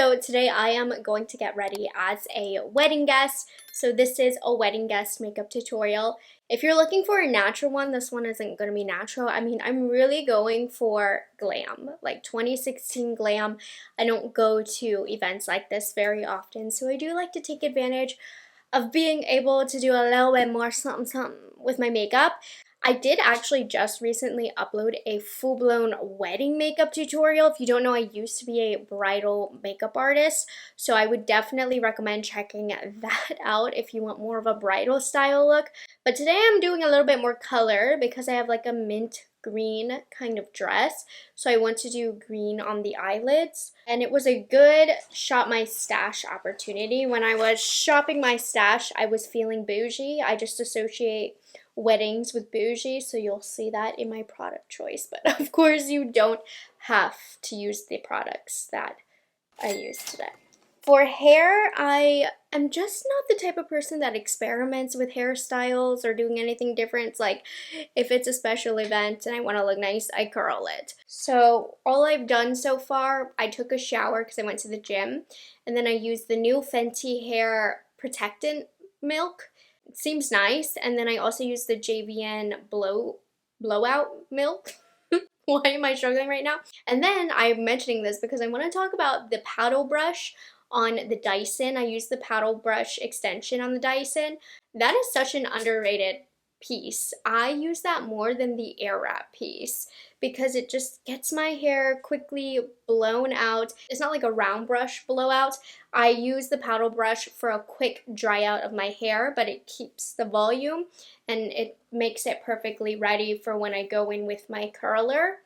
So today I am going to get ready as a wedding guest. So this is a wedding guest makeup tutorial. If you're looking for a natural one, this one isn't going to be natural. I mean, I'm really going for glam, like 2016 glam. I don't go to events like this very often, so I do like to take advantage of being able to do a little bit more something with my makeup. I did actually just recently upload a full-blown wedding makeup tutorial. If you don't know, I used to be a bridal makeup artist, so I would definitely recommend checking that out if you want more of a bridal style look. But today I'm doing a little bit more color because I have like a mint green kind of dress, so I want to do green on the eyelids. And it was a good shop my stash opportunity. When I was shopping my stash, I was feeling bougie. I just associate weddings with bougie, so you'll see that in my product choice. But of course you don't have to use the products that I use today. For hair, I am just not the type of person that experiments with hairstyles or doing anything different. It's like, if it's a special event and I want to look nice, I curl it. So all I've done so far, I took a shower because I went to the gym, and then I used the new Fenty hair protectant milk. It seems nice. And then I also used the JVN blowout milk. Why am I struggling right now? And then I'm mentioning this because I want to talk about the paddle brush on the Dyson. I use the paddle brush extension on the Dyson. That is such an underrated piece. I use that more than the Airwrap piece because it just gets my hair quickly blown out. It's not like a round brush blowout. I use the paddle brush for a quick dry out of my hair, but it keeps the volume and it makes it perfectly ready for when I go in with my curler.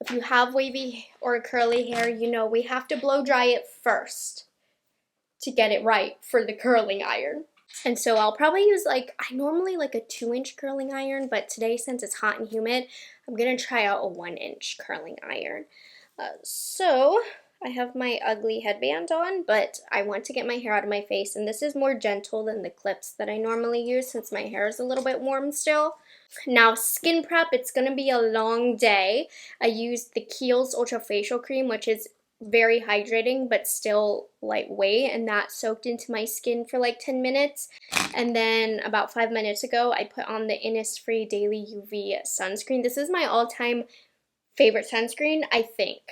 If you have wavy or curly hair, you know we have to blow dry it first to get it right for the curling iron. And so I'll probably use I normally like a 2-inch curling iron, but today since it's hot and humid, I'm going to try out a 1-inch curling iron. So I have my ugly headband on, but I want to get my hair out of my face, and this is more gentle than the clips that I normally use since my hair is a little bit warm still. Now, skin prep, it's going to be a long day. I used the Kiehl's Ultra Facial Cream, which is very hydrating but still lightweight, and that soaked into my skin for like 10 minutes. And then about 5 minutes ago, I put on the Innisfree Daily UV sunscreen. This is my all-time favorite sunscreen, I think.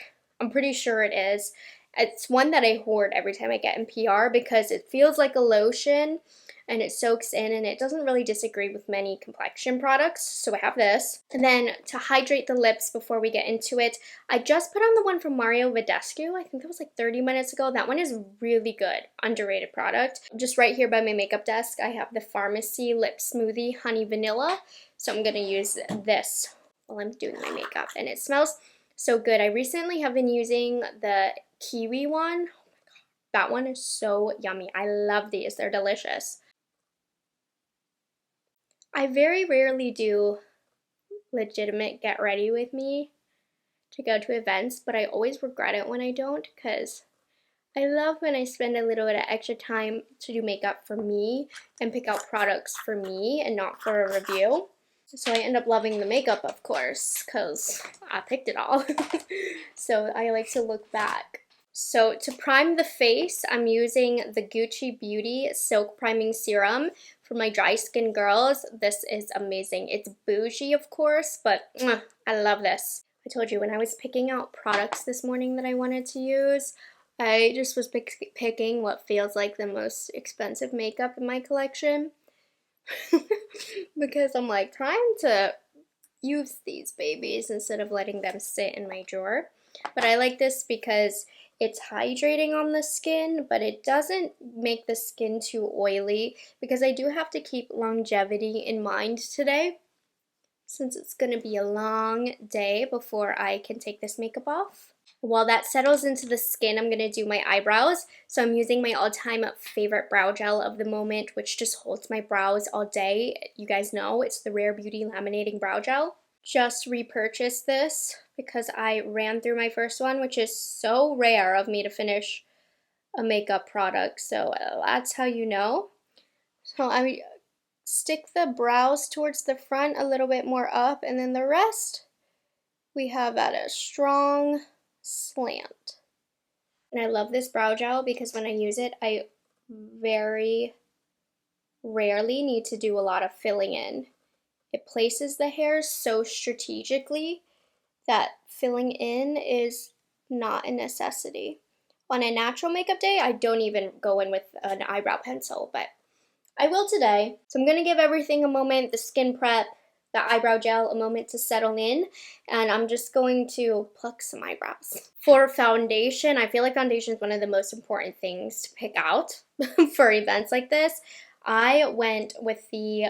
I'm pretty sure it is. It's one that I hoard every time I get in PR because it feels like a lotion and it soaks in and it doesn't really disagree with many complexion products. So I have this. And then to hydrate the lips before we get into it, I just put on the one from Mario Badescu. I think that was like 30 minutes ago. That one is really good. Underrated product. Just right here by my makeup desk, I have the Pharmacy Lip Smoothie Honey Vanilla. So I'm going to use this while I'm doing my makeup. And it smells so good. I recently have been using the kiwi one. Oh my god, that one is so yummy. I love these. They're delicious. I very rarely do legitimate get ready with me to go to events, but I always regret it when I don't because I love when I spend a little bit of extra time to do makeup for me and pick out products for me and not for a review. So I end up loving the makeup, of course, because I picked it all. So I like to look back. So to prime the face, I'm using the Gucci Beauty Silk Priming Serum for my dry skin girls. This is amazing. It's bougie, of course, but I love this. I told you when I was picking out products this morning that I wanted to use, I just was picking what feels like the most expensive makeup in my collection. Because I'm like trying to use these babies instead of letting them sit in my drawer. But I like this because it's hydrating on the skin, but it doesn't make the skin too oily because I do have to keep longevity in mind today since it's going to be a long day before I can take this makeup off. While that settles into the skin, I'm going to do my eyebrows. So I'm using my all-time favorite brow gel of the moment, which just holds my brows all day. You guys know it's the Rare Beauty Laminating Brow Gel. Just repurchased this because I ran through my first one, which is so rare of me to finish a makeup product. So that's how you know. So I stick the brows towards the front a little bit more up, and then the rest we have at a strong slant. And I love this brow gel because when I use it, I very rarely need to do a lot of filling in. It places the hairs so strategically that filling in is not a necessity. On a natural makeup day, I don't even go in with an eyebrow pencil, but I will today. So I'm going to give everything a moment, the skin prep, the eyebrow gel a moment to settle in, and I'm just going to pluck some eyebrows. For foundation, I feel like foundation is one of the most important things to pick out for events like this. I went with the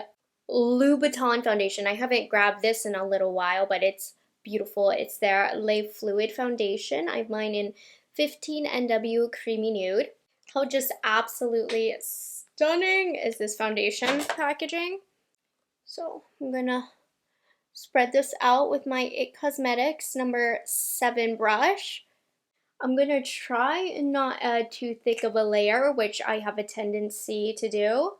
Louboutin foundation. I haven't grabbed this in a little while, but it's beautiful. It's their Lay Fluid foundation. I have mine in 15 NW Creamy Nude. How just absolutely stunning is this foundation packaging. So I'm gonna spread this out with my IT Cosmetics number 7 brush. I'm gonna try and not add too thick of a layer, which I have a tendency to do.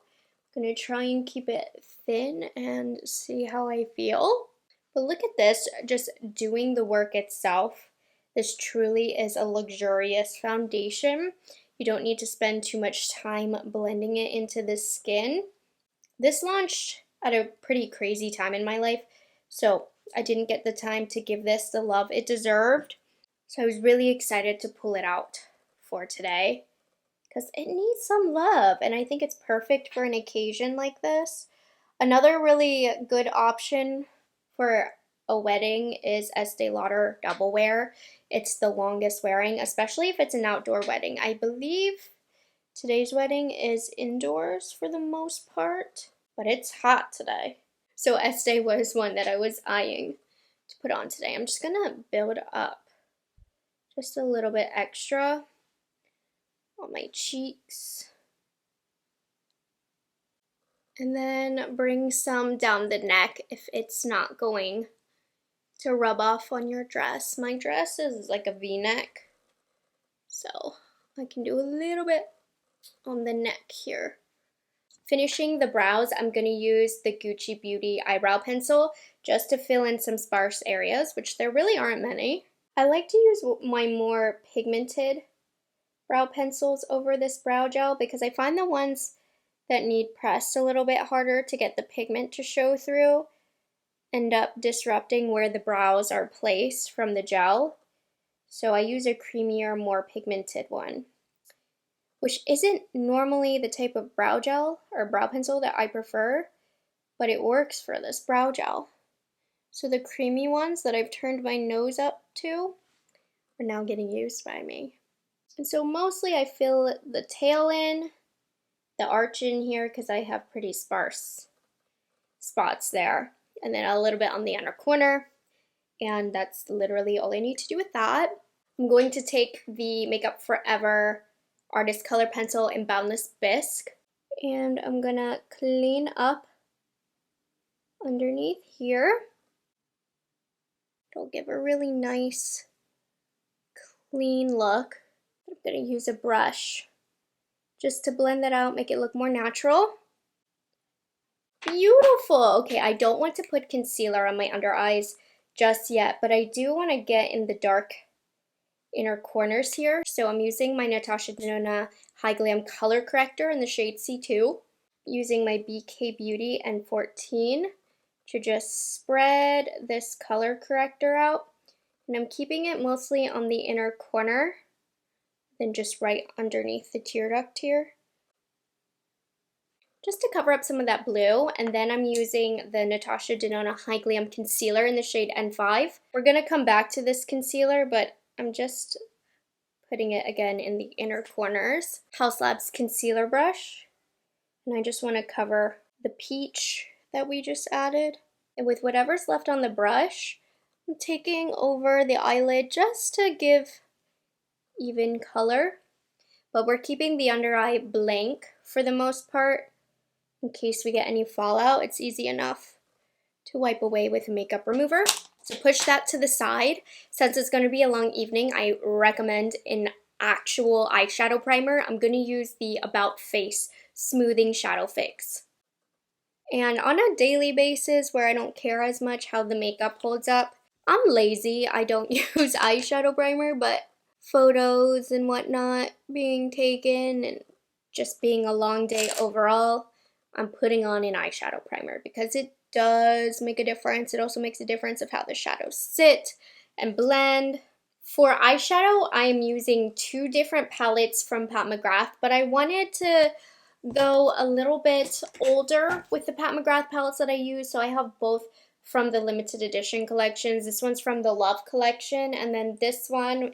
I'm gonna try and keep it thin and see how I feel. But look at this, just doing the work itself. This truly is a luxurious foundation. You don't need to spend too much time blending it into the skin. This launched at a pretty crazy time in my life, so I didn't get the time to give this the love it deserved. So I was really excited to pull it out for today because it needs some love, and I think it's perfect for an occasion like this. Another really good option for a wedding is Estee Lauder Double Wear. It's the longest wearing, especially if it's an outdoor wedding. I believe today's wedding is indoors for the most part, but it's hot today. So Estee was one that I was eyeing to put on today. I'm just gonna build up just a little bit extra on my cheeks. And then bring some down the neck if it's not going to rub off on your dress. My dress is like a V-neck, so I can do a little bit on the neck here. Finishing the brows, I'm going to use the Gucci Beauty eyebrow pencil just to fill in some sparse areas, which there really aren't many. I like to use my more pigmented brow pencils over this brow gel because I find the ones that need pressed a little bit harder to get the pigment to show through end up disrupting where the brows are placed from the gel. So I use a creamier, more pigmented one, which isn't normally the type of brow gel or brow pencil that I prefer, but it works for this brow gel. So the creamy ones that I've turned my nose up to are now getting used by me. And so mostly I fill the tail in, the arch in here because I have pretty sparse spots there, and then a little bit on the inner corner, and that's literally all I need to do with that. I'm going to take the Makeup Forever Artist Color Pencil in Boundless Bisque, and I'm gonna clean up underneath here. It'll give a really nice clean look. I'm gonna use a brush just to blend that out, make it look more natural. Beautiful! Okay, I don't want to put concealer on my under eyes just yet, but I do want to get in the dark inner corners here. So I'm using my Natasha Denona High Glam Color Corrector in the shade C2, using my BK Beauty N14 to just spread this color corrector out. And I'm keeping it mostly on the inner corner, then just right underneath the tear duct here, just to cover up some of that blue. And then I'm using the Natasha Denona High Glam Concealer in the shade N5. We're going to come back to this concealer, but I'm just putting it again in the inner corners. House Labs concealer brush. And I just want to cover the peach that we just added. And with whatever's left on the brush, I'm taking over the eyelid just to give even color. But we're keeping the under eye blank for the most part. In case we get any fallout, it's easy enough to wipe away with a makeup remover. So push that to the side. Since it's going to be a long evening, I recommend an actual eyeshadow primer. I'm going to use the About Face Smoothing Shadow Fix. And on a daily basis where I don't care as much how the makeup holds up, I'm lazy. I don't use eyeshadow primer, but photos and whatnot being taken and just being a long day overall, I'm putting on an eyeshadow primer because it does make a difference. It also makes a difference of how the shadows sit and blend. For eyeshadow, I am using 2 different palettes from Pat McGrath, but I wanted to go a little bit older with the Pat McGrath palettes that I use, so I have both from the limited edition collections. This one's from the Love collection, and then this one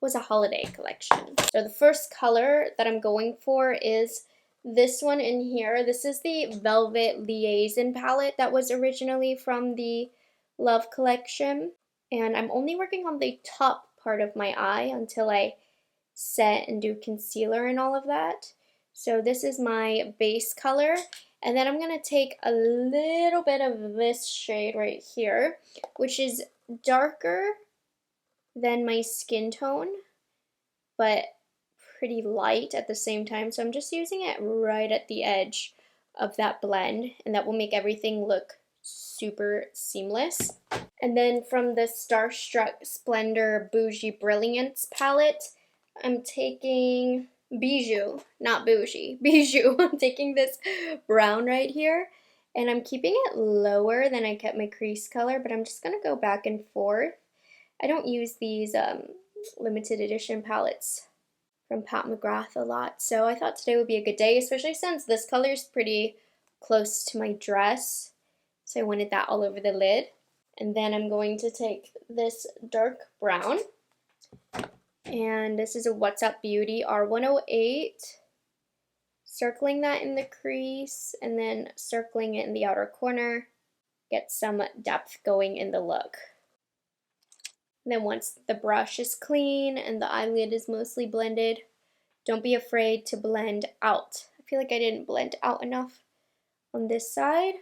was a holiday collection. So the first color that I'm going for is this one in here. This is the Velvet Liaison palette that was originally from the Love collection. And I'm only working on the top part of my eye until I set and do concealer and all of that. So this is my base color. And then I'm going to take a little bit of this shade right here, which is darker than my skin tone, but pretty light at the same time. So I'm just using it right at the edge of that blend, and that will make everything look super seamless. And then from the Starstruck Splendor Bougie Brilliance palette, I'm taking Bijou, not Bougie, Bijou. I'm taking this brown right here, and I'm keeping it lower than I kept my crease color, but I'm just going to go back and forth. I don't use these limited edition palettes from Pat McGrath a lot, so I thought today would be a good day, especially since this color is pretty close to my dress, so I wanted that all over the lid. And then I'm going to take this dark brown, and this is a What's Up Beauty R108, circling that in the crease and then circling it in the outer corner, get some depth going in the look. And then once the brush is clean and the eyelid is mostly blended, don't be afraid to blend out. I feel like I didn't blend out enough on this side.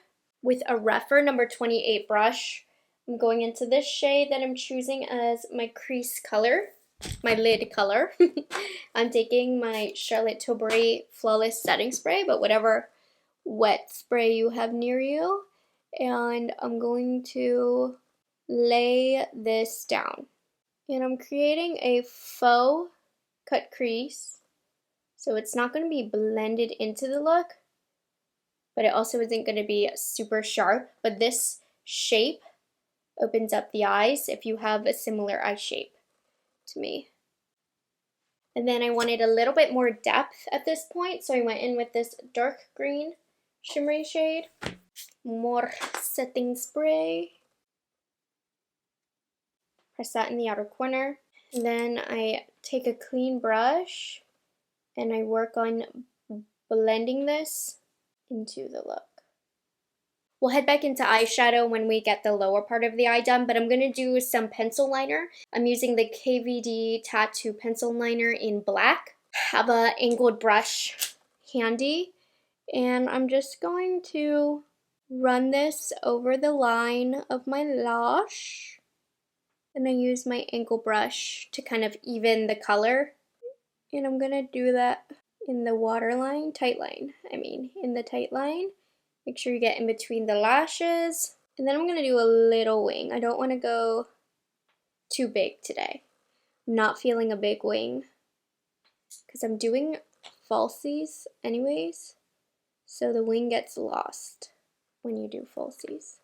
With a Rephr number 28 brush, I'm going into this shade that I'm choosing as my crease color, my lid color. I'm taking my Charlotte Tilbury Flawless Setting Spray, but whatever wet spray you have near you, and I'm going to lay this down. And I'm creating a faux cut crease, so it's not going to be blended into the look, but it also isn't going to be super sharp. But this shape opens up the eyes if you have a similar eye shape to me. And then I wanted a little bit more depth at this point, so I went in with this dark green shimmery shade. More setting spray. Press that in the outer corner. And then I take a clean brush and I work on blending this into the look. We'll head back into eyeshadow when we get the lower part of the eye done, but I'm going to do some pencil liner. I'm using the KVD Tattoo Pencil Liner in black. Have an angled brush handy, and I'm just going to run this over the line of my lash. And I use my angle brush to kind of even the color. And I'm going to do that in the waterline, in the tight line. Make sure you get in between the lashes. And then I'm going to do a little wing. I don't want to go too big today. I'm not feeling a big wing because I'm doing falsies anyways. So the wing gets lost when you do falsies.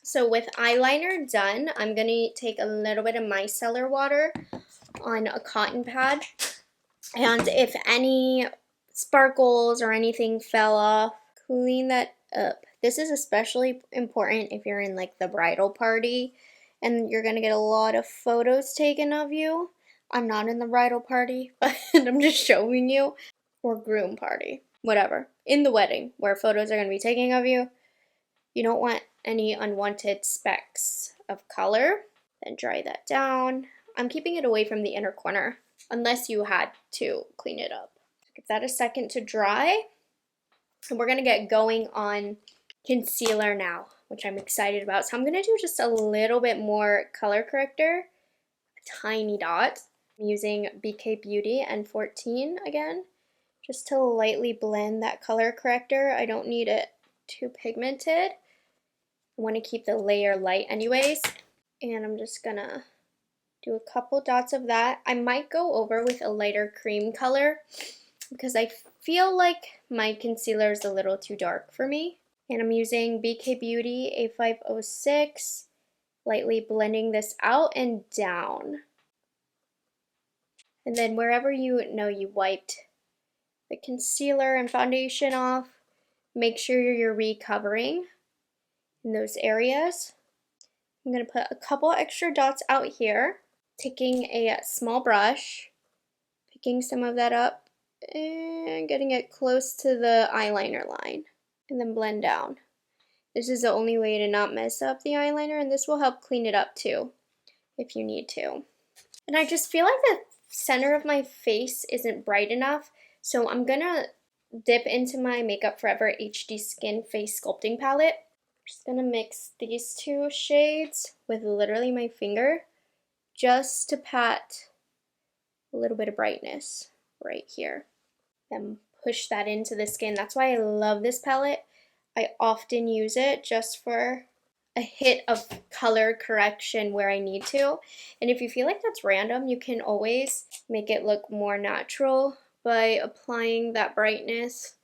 So with eyeliner done, I'm going to take a little bit of micellar water on a cotton pad. And if any sparkles or anything fell off, clean that up. This is especially important if you're in like the bridal party and you're going to get a lot of photos taken of you. I'm not in the bridal party, but I'm just showing you. Or groom party, whatever. In the wedding where photos are going to be taken of you. You don't want any unwanted specks of color. Then dry that down. I'm keeping it away from the inner corner unless you had to clean it up. Give that a second to dry. And we're going to get going on concealer now, which I'm excited about. So I'm going to do just a little bit more color corrector, a tiny dot. I'm using BK Beauty N14 again, just to lightly blend that color corrector. I don't need it too pigmented. I want to keep the layer light anyways. And I'm just gonna Do a couple dots of that. I might go over with a lighter cream color because I feel like my concealer is a little too dark for me. And I'm using BK Beauty A506, lightly blending this out and down. And then wherever you know you wiped the concealer and foundation off, make sure you're recovering in those areas. I'm going to put a couple extra dots out here, taking a small brush, picking some of that up, and getting it close to the eyeliner line, and then blend down. This is the only way to not mess up the eyeliner, and this will help clean it up too, if you need to. And I just feel like the center of my face isn't bright enough, so I'm gonna dip into my Makeup Forever HD Skin Face Sculpting Palette. I'm just gonna mix these two shades with literally my finger, just to pat a little bit of brightness right here. Then push that into the skin. That's why I love this palette. I often use it just for a hit of color correction where I need to. And if you feel like that's random, you can always make it look more natural by applying that brightness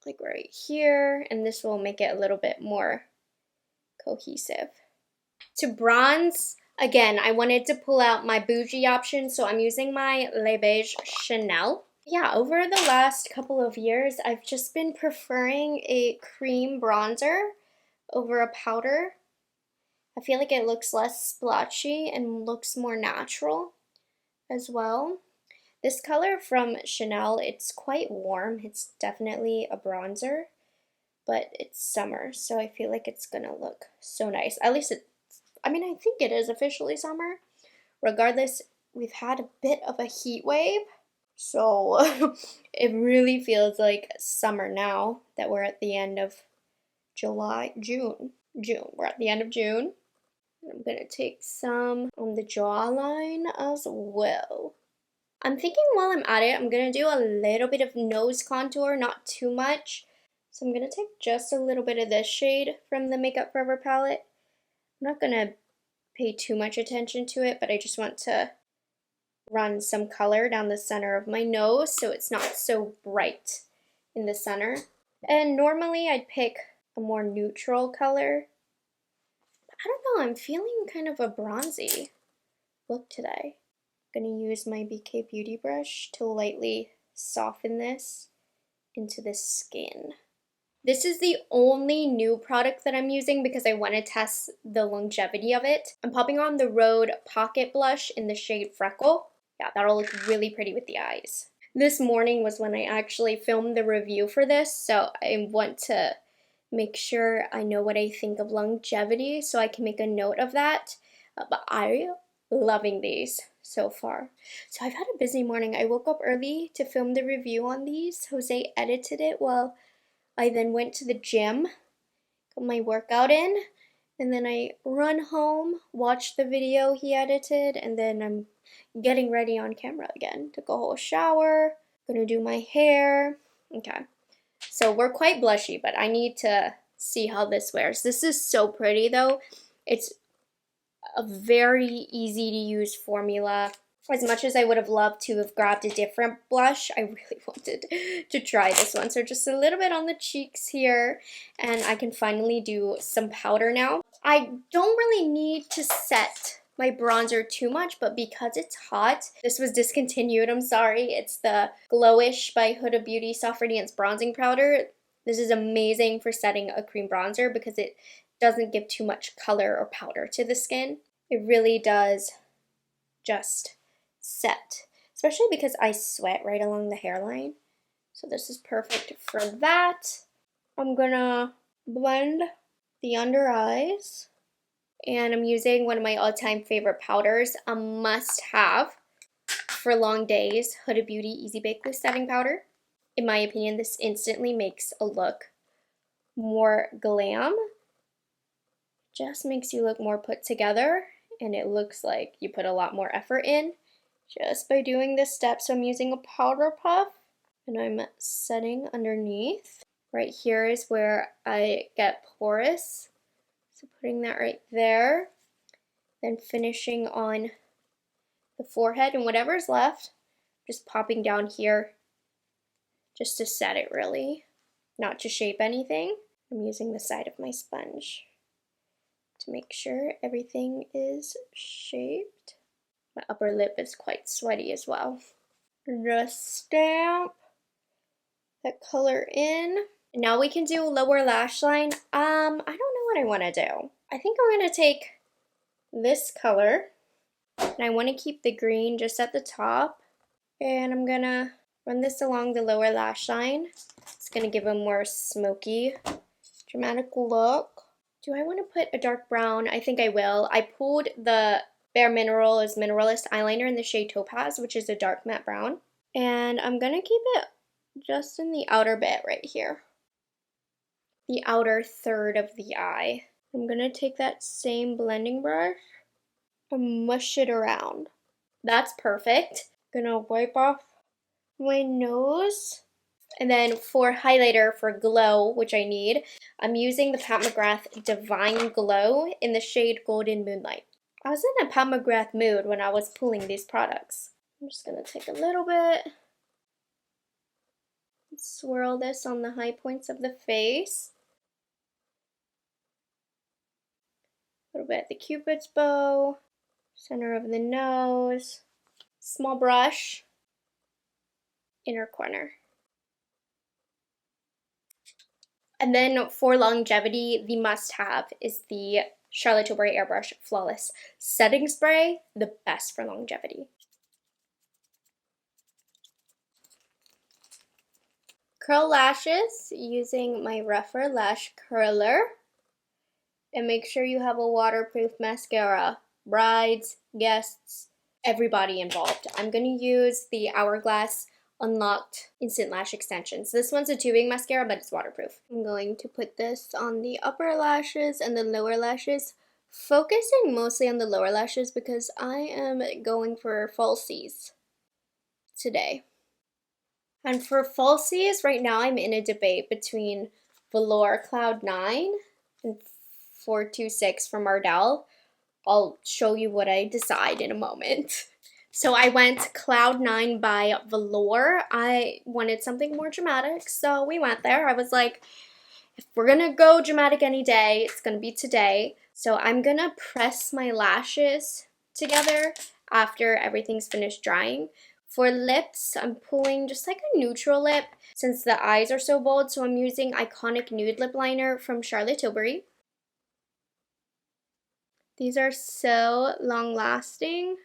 like right here, and this will make it a little bit more cohesive. To bronze, again, I wanted to pull out my Bougie option, so I'm using my Le Beige Chanel. Yeah, over the last couple of years, I've just been preferring a cream bronzer over a powder. I feel like it looks less splotchy and looks more natural as well. This color from Chanel, it's quite warm. It's definitely a bronzer, but it's summer, so I feel like it's gonna look so nice. At least I think it is officially summer. Regardless, we've had a bit of a heat wave, so it really feels like summer now that we're at the end of June. We're at the end of June. I'm gonna take some on the jawline as well. I'm thinking while I'm at it, I'm gonna do a little bit of nose contour, not too much. So I'm gonna take just a little bit of this shade from the Makeup Forever palette. I'm not gonna pay too much attention to it, but I just want to run some color down the center of my nose so it's not so bright in the center. And normally I'd pick a more neutral color. I don't know, I'm feeling kind of a bronzy look today. I'm going to use my BK Beauty brush to lightly soften this into the skin. This is the only new product that I'm using because I want to test the longevity of it. I'm popping on the Rhode Pocket Blush in the shade Freckle. Yeah, that'll look really pretty with the eyes. This morning was when I actually filmed the review for this, so I want to make sure I know what I think of longevity so I can make a note of that. But I'm loving these so far. So I've had a busy morning. I woke up early to film the review on these. Jose edited it while I then went to the gym, got my workout in, and then I run home, watch the video he edited, and then I'm getting ready on camera again. Took a whole shower, gonna do my hair. Okay, so we're quite blushy, but I need to see how this wears. This is so pretty though. It's a very easy to use formula. As much as I would have loved to have grabbed a different blush, I really wanted to try this one. So just a little bit on the cheeks here, and I can finally do some powder now. I don't really need to set my bronzer too much, but because it's hot, this was discontinued, I'm sorry. It's the Glowish by Huda Beauty Soft Radiance Bronzing Powder. This is amazing for setting a cream bronzer because it doesn't give too much color or powder to the skin. It really does just set, especially because I sweat right along the hairline. So this is perfect for that. I'm gonna blend the under eyes, and I'm using one of my all-time favorite powders, a must-have for long days, Huda Beauty Easy Bake Loose Setting Powder. In my opinion, this instantly makes a look more glam. Just makes you look more put together, and it looks like you put a lot more effort in just by doing this step. So I'm using a powder puff, and I'm setting underneath. Right here is where I get porous, so putting that right there. Then finishing on the forehead and whatever's left, just popping down here just to set it really, not to shape anything. I'm using the side of my sponge to make sure everything is shaped. My upper lip is quite sweaty as well. Just stamp that color in. And now we can do lower lash line. I don't know what I want to do. I think I'm going to take this color, and I want to keep the green just at the top, and I'm going to run this along the lower lash line. It's going to give a more smoky, dramatic look. Do I want to put a dark brown? I think I will. I pulled the Bare Minerals Mineralist eyeliner in the shade Topaz, which is a dark matte brown. And I'm going to keep it just in the outer bit right here. The outer third of the eye. I'm going to take that same blending brush and mush it around. That's perfect. I'm going to wipe off my nose. And then for highlighter for glow, which I need, I'm using the Pat McGrath Divine Glow in the shade Golden Moonlight. I was in a Pat McGrath mood when I was pulling these products. I'm just going to take a little bit, swirl this on the high points of the face. A little bit at the Cupid's bow, center of the nose, small brush, inner corner. And then for longevity, the must-have is the Charlotte Tilbury Airbrush Flawless Setting Spray, the best for longevity. Curl lashes using my Rephr Lash Curler. And make sure you have a waterproof mascara. Brides, guests, everybody involved. I'm going to use the Hourglass Unlocked Instant Lash Extensions. This one's a tubing mascara, but it's waterproof. I'm going to put this on the upper lashes and the lower lashes, focusing mostly on the lower lashes because I am going for falsies today. And for falsies, right now I'm in a debate between Velour Cloud 9 and 426 from Ardell. I'll show you what I decide in a moment. So I went Cloud 9 by Velour. I wanted something more dramatic, so we went there. I was like, if we're gonna go dramatic any day, it's gonna be today. So I'm gonna press my lashes together after everything's finished drying. For lips, I'm pulling just like a neutral lip since the eyes are so bold, so I'm using Iconic Nude Lip Liner from Charlotte Tilbury. These are so long-lasting.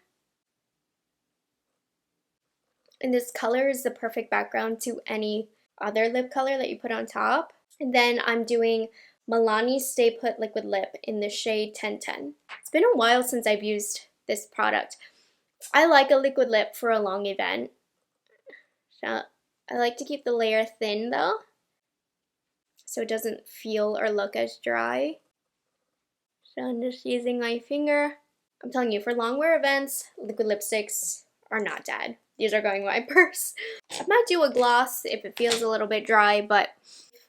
And this color is the perfect background to any other lip color that you put on top. And then I'm doing Milani's Stay Put Liquid Lip in the shade 1010. It's been a while since I've used this product. I like a liquid lip for a long event. So I like to keep the layer thin though, so it doesn't feel or look as dry. So I'm just using my finger. I'm telling you, for long wear events, liquid lipsticks are not dead. These are going in my purse. I might do a gloss if it feels a little bit dry, but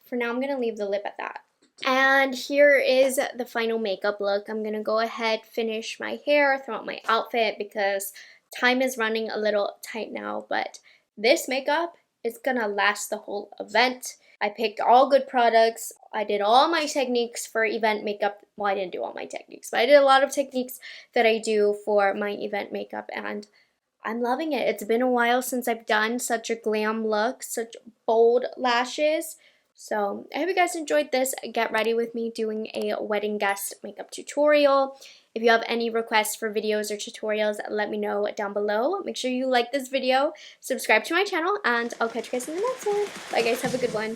for now I'm going to leave the lip at that. And here is the final makeup look. I'm going to go ahead, finish my hair throughout my outfit because time is running a little tight now, but this makeup is going to last the whole event. I picked all good products. I did all my techniques for event makeup. Well, I didn't do all my techniques, but I did a lot of techniques that I do for my event makeup, and I'm loving it. It's been a while since I've done such a glam look, such bold lashes. So I hope you guys enjoyed this. Get ready with me doing a wedding guest makeup tutorial. If you have any requests for videos or tutorials, let me know down below. Make sure you like this video, subscribe to my channel, and I'll catch you guys in the next one. Bye guys, have a good one.